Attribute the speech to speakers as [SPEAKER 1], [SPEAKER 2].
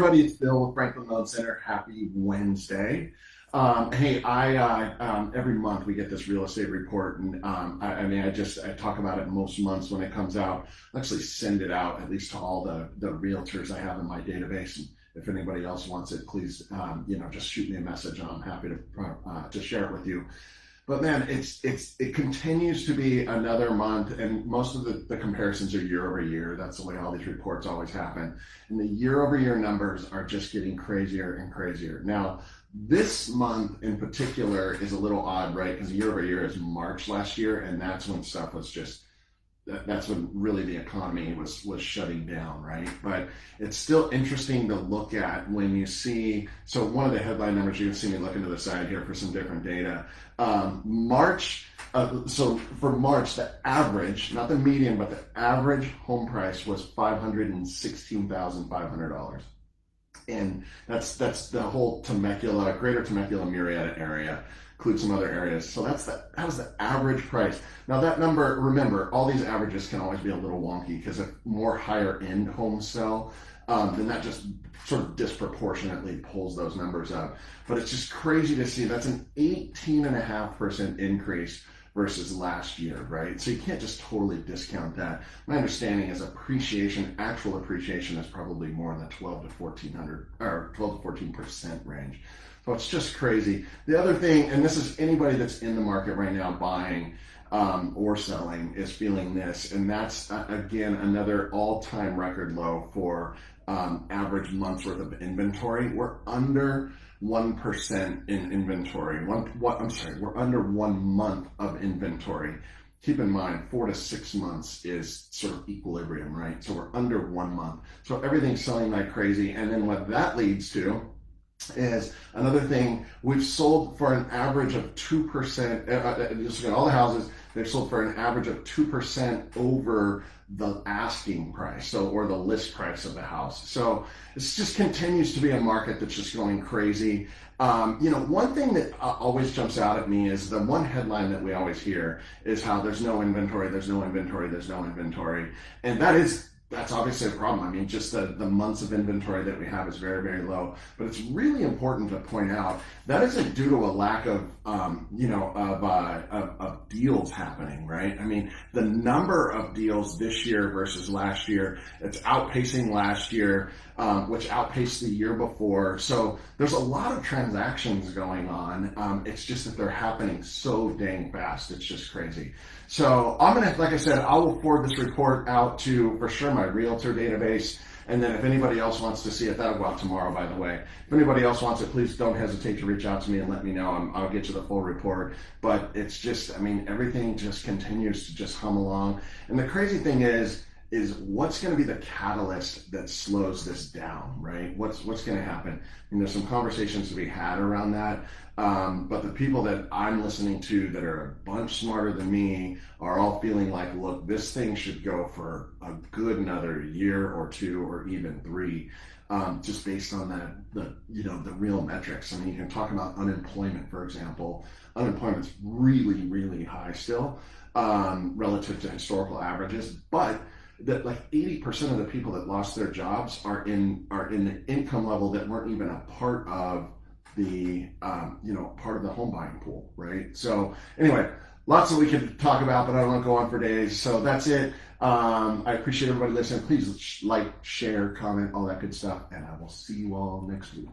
[SPEAKER 1] everybody, it's Bill with Franklin Loan Center. Happy Wednesday. Hey, every month we get this real estate report, and I talk about it most months when it comes out. I actually send it out at least to all the realtors I have in my database. And if anybody else wants it, please, just shoot me a message, and I'm happy to share it with you. But man, it continues to be another month, and most of the comparisons are year over year. That's the way all these reports always happen. And the year over year numbers are just getting crazier and crazier. Now, this month in particular is a little odd, right? Because year over year is March last year, and that's when stuff was just that's when really the economy was shutting down, right? But it's still interesting to look at when you see, so one of the headline numbers, you can see me looking to the side here for some different data. So for March, the average, not the median, but the average home price was $516,500. And that's the whole Temecula, greater Temecula Murrieta area, includes some other areas. So that was the average price. Now that number, remember, all these averages can always be a little wonky because if more higher end homes sell, then that just sort of disproportionately pulls those numbers up. But it's just crazy to see. That's an 18.5% increase versus last year, right? So you can't just totally discount that. My understanding is actual appreciation is probably more in the 12 to 14% range. So it's just crazy. The other thing, and this is anybody that's in the market right now buying or selling is feeling this, and that's again another all-time record low for average months worth of inventory. We're under 1% in inventory. We're under 1 month of inventory. Keep in mind, 4 to 6 months is sort of equilibrium, right? So we're under 1 month. So everything's selling like crazy, and then what that leads to is another thing. We've sold for an average of 2%. Just look at all the houses. They've sold for an average of 2% over the asking price, or the list price of the house. So it just continues to be a market that's just going crazy. One thing that always jumps out at me is the one headline that we always hear is how there's no inventory, there's no inventory, there's no inventory, and that's obviously a problem. I mean, just the months of inventory that we have is very, very low. But it's really important to point out that isn't due to a lack of deals happening, right? I mean, the number of deals this year versus last year, it's outpacing last year, which outpaced the year before. So there's a lot of transactions going on. It's just that they're happening so dang fast. It's just crazy. So I'm going to, like I said, I will forward this report out to, for sure, my realtor database. And then if anybody else wants to see it, that'll go out tomorrow, by the way. If anybody else wants it, please don't hesitate to reach out to me and let me know. I'll get you the full report. But it's just, everything just continues to just hum along. And the crazy thing is what's going to be the catalyst that slows this down, right? What's going to happen? There's some conversations to be had around that. But the people that I'm listening to that are a bunch smarter than me are all feeling like, look, this thing should go for a good another year or 2 or even 3, just based on the real metrics. You can talk about unemployment, for example. Unemployment's really, really high still, relative to historical averages, but that like 80% of the people that lost their jobs are in the income level that weren't even a part of the part of the home buying pool, right? So anyway, lots that we could talk about, but I don't want to go on for days. So that's it. I appreciate everybody listening. Please like, share, comment, all that good stuff, and I will see you all next week.